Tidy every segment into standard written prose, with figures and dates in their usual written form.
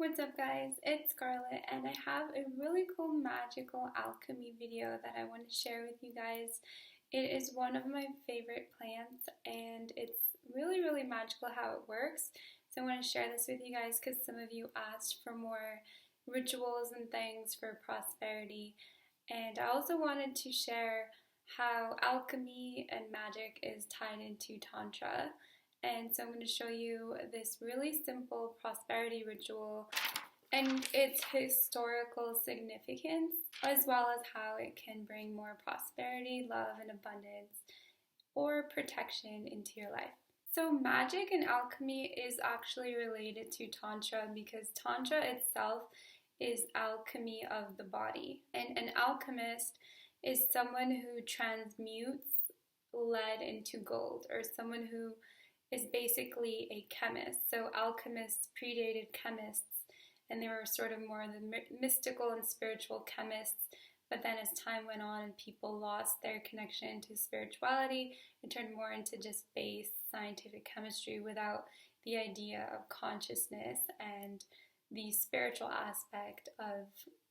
What's up guys, it's Scarlett and I have a really cool magical alchemy video that I want to share with you guys. It is one of my favorite plants and it's really magical how it works. So I want to share this with you guys because some of you asked for more rituals and things for prosperity. And I also wanted to share how alchemy and magic is tied into Tantra. And so I'm going to show you this really simple prosperity ritual and its historical significance, as well as how it can bring more prosperity, love, and abundance or protection into your life. So magic and alchemy is actually related to Tantra because Tantra itself is alchemy of the body. And an alchemist is someone who transmutes lead into gold, or someone who is basically a chemist. So alchemists predated chemists, and they were sort of more the mystical and spiritual chemists. But then as time went on and people lost their connection to spirituality, it turned more into just base scientific chemistry without the idea of consciousness and the spiritual aspect of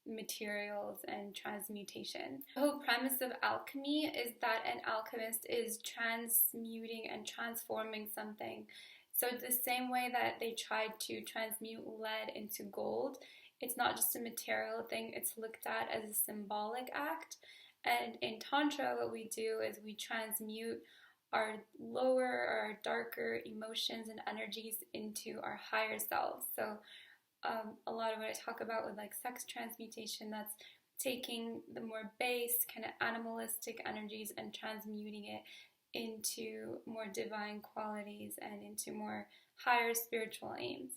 materials and transmutation. The whole premise of alchemy is that an alchemist is transmuting and transforming something. So the same way that they tried to transmute lead into gold, it's not just a material thing, it's looked at as a symbolic act. And in Tantra, what we do is we transmute our lower or our darker emotions and energies into our higher selves. So a lot of what I talk about with like sex transmutation, that's taking the more base kind of animalistic energies and transmuting it into more divine qualities and into more higher spiritual aims.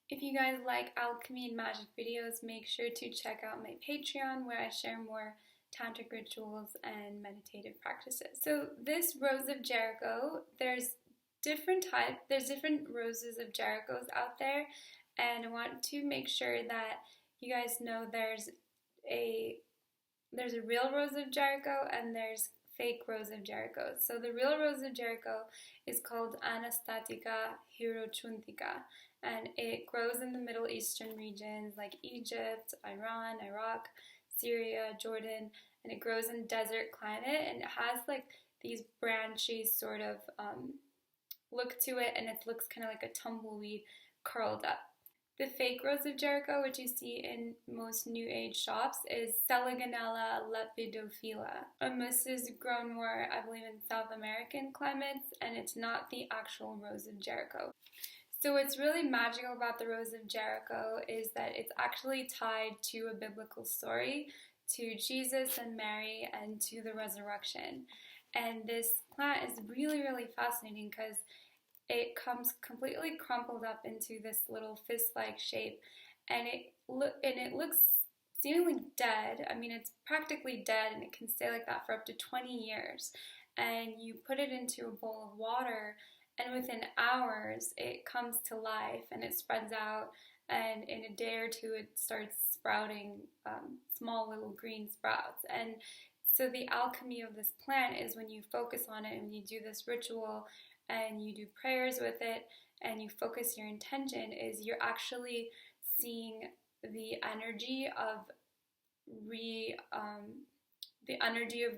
If you guys like alchemy and magic videos, make sure to check out my Patreon where I share more tantric rituals and meditative practices. So this rose of Jericho, there's different roses of Jerichos out there. And I want to make sure that you guys know there's a real rose of Jericho and there's fake rose of Jericho. So the real rose of Jericho is called Anastatica hirochuntica, and it grows in the Middle Eastern regions like Egypt, Iran, Iraq, Syria, Jordan, and it grows in desert climate, and it has like these branchy sort of look to it, and it looks kind of like a tumbleweed curled up. The fake rose of Jericho, which you see in most New Age shops, is Selaganella lepidophylla. This is grown more, I believe, in South American climates, and it's not the actual rose of Jericho. So what's really magical about the rose of Jericho is that it's actually tied to a biblical story, to Jesus and Mary, and to the resurrection. And this plant is really fascinating because it comes completely crumpled up into this little fist-like shape, and it looks seemingly dead. I mean, it's practically dead, and it can stay like that for up to 20 years. And you put it into a bowl of water, and within hours, it comes to life, and it spreads out, and in a day or two, it starts sprouting small little green sprouts. And so the alchemy of this plant is when you focus on it and you do this ritual, and you do prayers with it, and you focus your intention, is you're actually seeing the energy of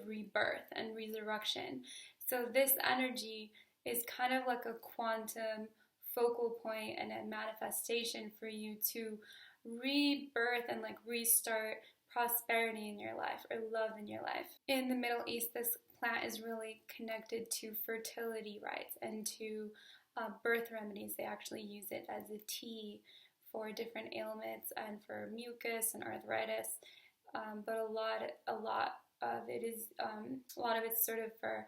rebirth and resurrection. So this energy is kind of like a quantum focal point and a manifestation for you to rebirth and like restart prosperity in your life or love in your life. In the Middle East, this plant is really connected to fertility rites and to birth remedies. They actually use it as a tea for different ailments and for mucus and arthritis. But a lot of it's sort of for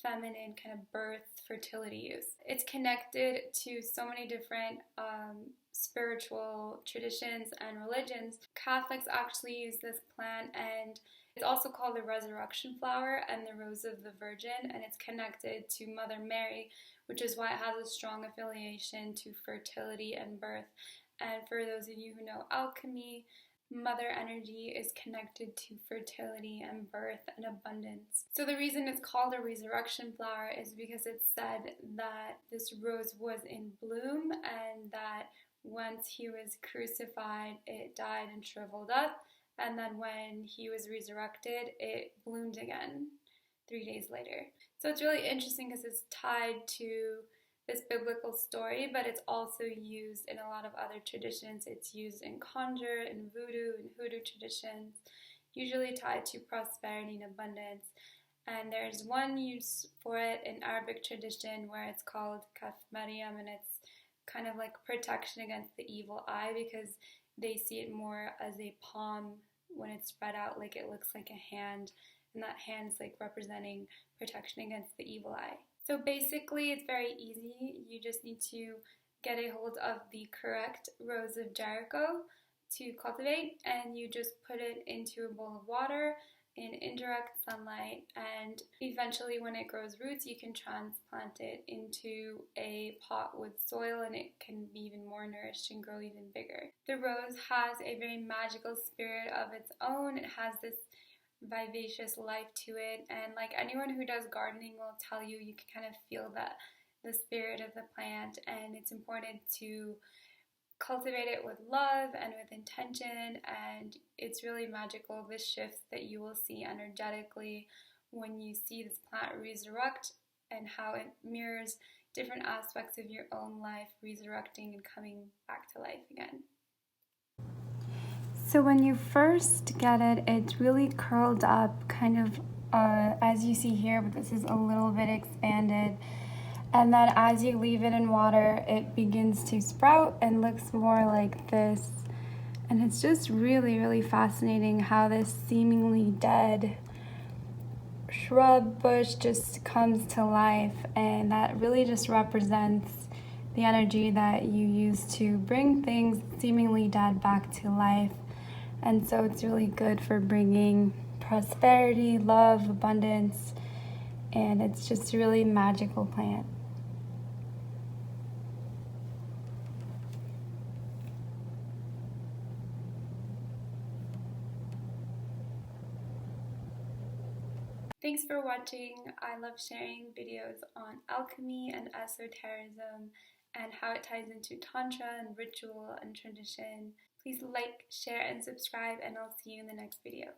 feminine kind of birth fertility use. It's connected to so many different spiritual traditions and religions. Catholics actually use this plant, and it's also called the resurrection flower and the rose of the Virgin, and it's connected to Mother Mary, which is why it has a strong affiliation to fertility and birth. And for those of you who know alchemy, Mother energy is connected to fertility and birth and abundance. So the reason it's called a resurrection flower is because it's said that this rose was in bloom and that once he was crucified, it died and shriveled up, and then when he was resurrected, it bloomed again 3 days later. So it's really interesting because it's tied to this biblical story, but it's also used in a lot of other traditions. It's used in conjure, in voodoo, in hoodoo traditions, usually tied to prosperity and abundance. And there's one use for it in Arabic tradition where it's called Café, and it's kind of like protection against the evil eye, because they see it more as a palm when it's spread out, like it looks like a hand, and that hand is like representing protection against the evil eye. So basically it's very easy. You just need to get a hold of the correct rose of Jericho to cultivate, and you just put it into a bowl of water in indirect sunlight, and eventually when it grows roots you can transplant it into a pot with soil and it can be even more nourished and grow even bigger. The rose has a very magical spirit of its own. It has this vivacious life to it, and like anyone who does gardening will tell you, you can kind of feel that the spirit of the plant, and it's important to cultivate it with love and with intention, and it's really magical, the shifts that you will see energetically when you see this plant resurrect, and how it mirrors different aspects of your own life resurrecting and coming back to life again. So when you first get it, it's really curled up, kind of as you see here, but this is a little bit expanded. And then as you leave it in water, it begins to sprout and looks more like this. And it's just really, really fascinating how this seemingly dead shrub bush just comes to life. And that really just represents the energy that you use to bring things seemingly dead back to life. And so it's really good for bringing prosperity, love, abundance, and it's just a really magical plant. Thanks for watching. I love sharing videos on alchemy and esotericism and how it ties into Tantra and ritual and tradition. Please like, share, and subscribe, and I'll see you in the next video.